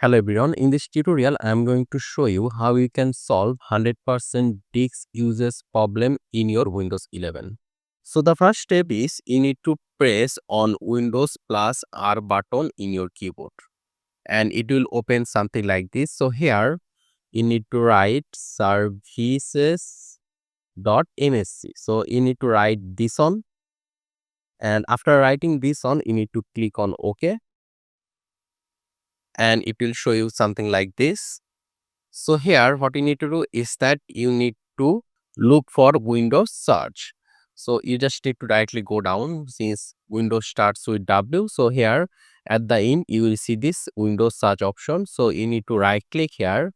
Hello everyone, in this tutorial I am going to show you how you can solve 100% disk usage problem in your Windows 11. So the first step is you need to press on Windows plus R button in your keyboard and it will open something like this. So here you need to write services.msc. So you need to write this on, and after writing this on you need to click on OK and it will show you something like this. So here what you need to do is that you need to look for Windows search. So you just need to directly go down since Windows starts with W. So here at the end you will see this Windows search option. So you need to right click here,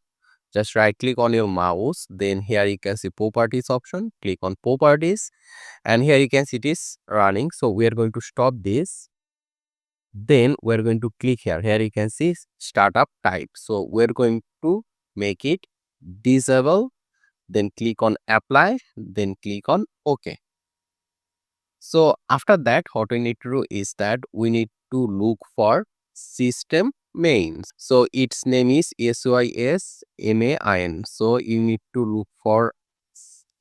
just right click on your mouse. Then here you can see properties option, click on properties and here you can see it is running. So we are going to stop this. Then we're going to click here. Here you can see startup type. So we're going to make it disable, then click on apply, then click on OK. So after that what we need to do is that we need to look for system mains. So its name is SYSMAIN. So you need to look for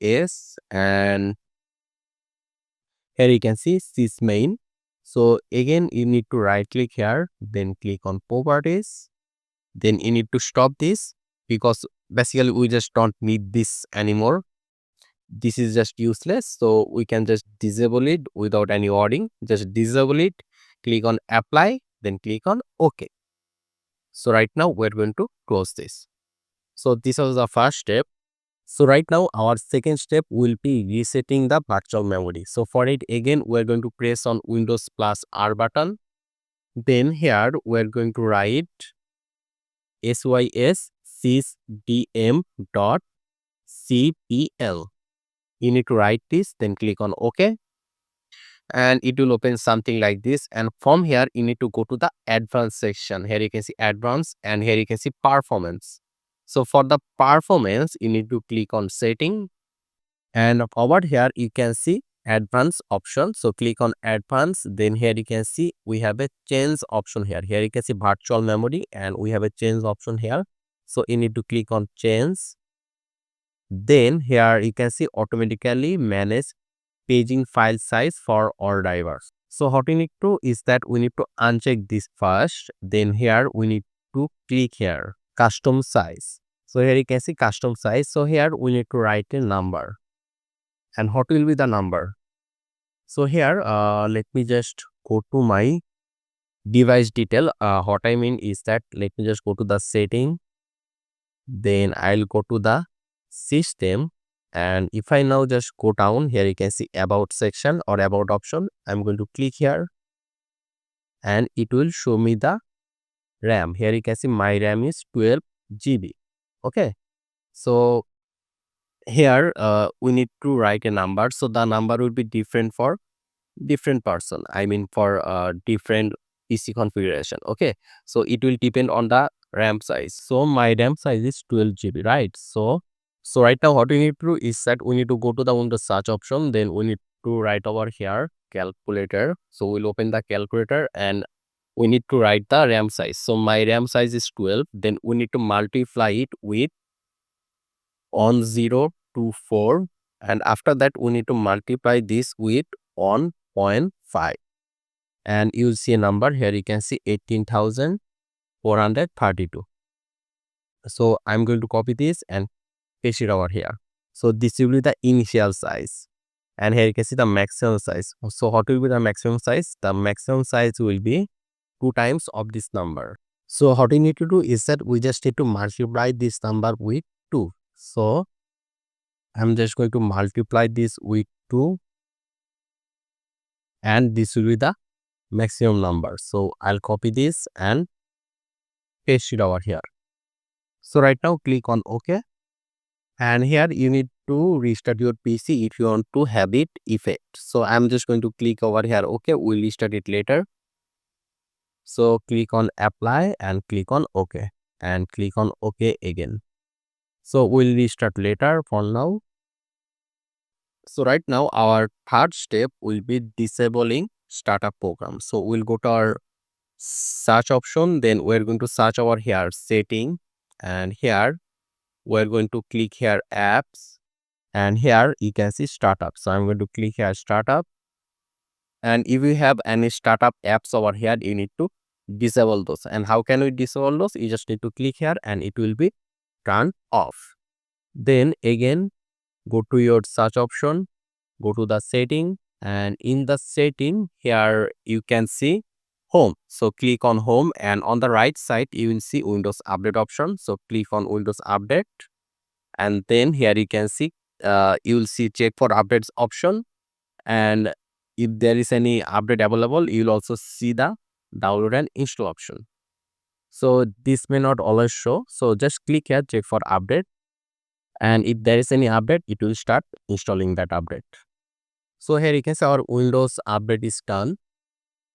S, and here you can see sysmain. So again you need to right click here, then click on properties. Then you need to stop this because basically we just don't need this anymore. This is just useless. So we can just disable it without any wording. Just disable it, click on apply, then click on OK. So right now we're going to close this. So this was the first step. So right now our second step will be resetting the virtual memory. So for it again we're going to press on Windows plus R button. Then here we're going to write sysdm.cpl. You need to write this, then click on OK and it will open something like this. And from here you need to go to the advanced section. Here you can see advanced and here you can see performance. So for the performance you need to click on setting, and over here you can see advanced option. So click on advanced, then here you can see we have a change option here. Here you can see virtual memory and we have a change option here. So you need to click on change. Then here you can see automatically manage paging file size for all drivers. So what we need to is that we need to uncheck this first. Then here we need to click here custom size. So here you can see custom size. So here we need to write a number. And what will be the number? So here let me just go to my device detail. What I mean is that let me just go to the setting, then I'll go to the system, and if I now just go down here you can see about section or about option. I'm going to click here and it will show me the RAM. Here you can see my RAM is 12 GB. Okay, so here we need to write a number. So the number will be different for different person, I mean for different PC configuration. Okay, so it will depend on the RAM size. So my RAM size is 12 GB, right? So right now what we need to do is that we need to go to the Windows search option, then we need to write over here calculator. So we'll open the calculator and we need to write the RAM size. So my RAM size is 12, then we need to multiply it with 1024, and after that we need to multiply this with 1.5 and you'll see a number. Here you can see 18,432. So I'm going to copy this and paste it over here. So this will be the initial size and here you can see the maximum size. So what will be the maximum size? The maximum size will be 2 times of this number. So what we need to do is that we just need to multiply this number with 2. So I'm just going to multiply this with 2 and this will be the maximum number. So I'll copy this and paste it over here. So right now click on OK, and here you need to restart your PC if you want to have it effect. So I'm just going to click over here OK. We'll restart it later. So click on apply and click on OK and click on OK again. So we'll restart later. For now, so right now our third step will be disabling startup program. So we'll go to our search option, then we're going to search over here setting, and here we're going to click here apps, and here you can see startup. So I'm going to click here startup, and if you have any startup apps over here, you need to disable those. And how can we disable those? You just need to click here and it will be turned off. Then again go to your search option, go to the setting, and in the setting here you can see home. So click on home, and on the right side you will see Windows Update option. So click on Windows Update, and then here you can see you will see check for updates option, and if there is any update available you will also see the download and install option. So this may not always show, so just click here check for update, and if there is any update it will start installing that update. So here you can see our Windows update is done.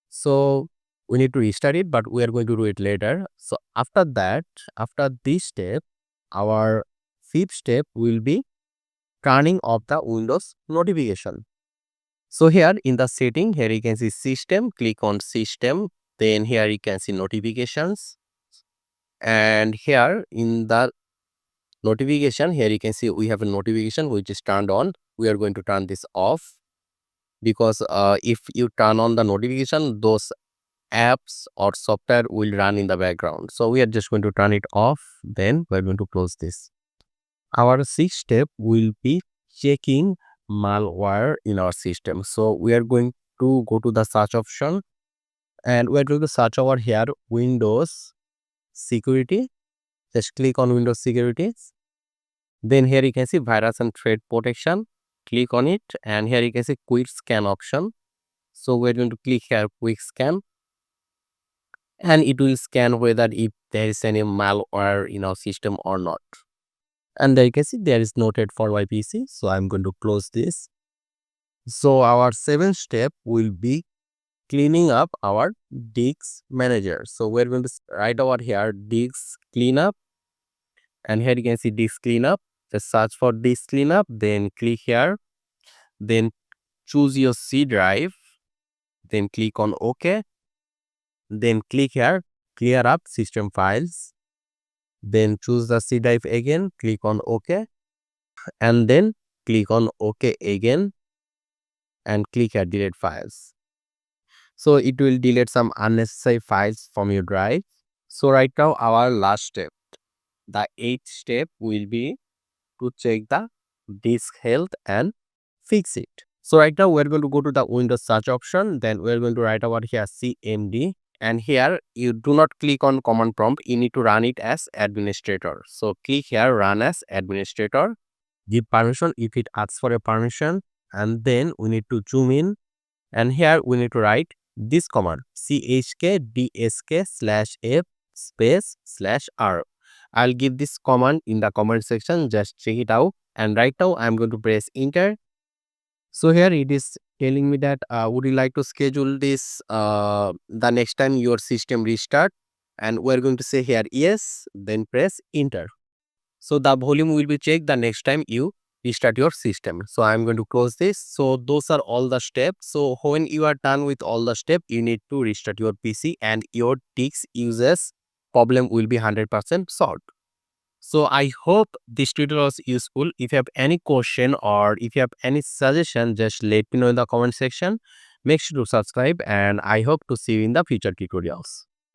So we need to restart it, but we are going to do it later. So after that, after this step, our fifth step will be turning off the Windows notification. So here in the setting, here you can see system, click on system, then here you can see notifications, and here in the notification, here you can see we have a notification which is turned on. We are going to turn this off, because if you turn on the notification, those apps or software will run in the background. So we are just going to turn it off, then we're going to close this. Our sixth step will be checking malware in our system. So we are going to go to the search option, and we're going to search over here Windows security. Just click on Windows security. Then here you can see virus and threat protection. Click on it, and here you can see quick scan option. So we're going to click here quick scan, and it will scan whether if there is any malware in our system or not. And there you can see there is noted for my PC. So I'm going to close this. So our seventh step will be cleaning up our disk manager. So we're going to write over here disk cleanup, and here you can see disk cleanup. Just search for disk cleanup, then click here, then choose your C drive, then click on OK, then click here clear up system files, then choose the C drive again, click on OK, and then click on OK again, and click here delete files. So it will delete some unnecessary files from your drive. So right now our last step, the eighth step, will be to check the disk health and fix it. So right now we're going to go to the Windows search option, then we're going to write over here cmd, and here you do not click on command prompt, you need to run it as administrator. So click here run as administrator, give permission if it asks for a permission, and then we need to zoom in, and here we need to write this command chkdsk/f/r. I'll give this command in the comment section, just check it out. And right now I'm going to press enter. So here it is telling me that would you like to schedule this the next time your system restart, and we're going to say here yes, then press enter. So the volume will be checked the next time you restart your system. So I'm going to close this. So those are all the steps. So when you are done with all the steps, you need to restart your PC, and your disk uses problem will be 100% solved. So I hope this tutorial was useful. If you have any question or if you have any suggestion, just let me know in the comment section. Make sure to subscribe, and I hope to see you in the future tutorials.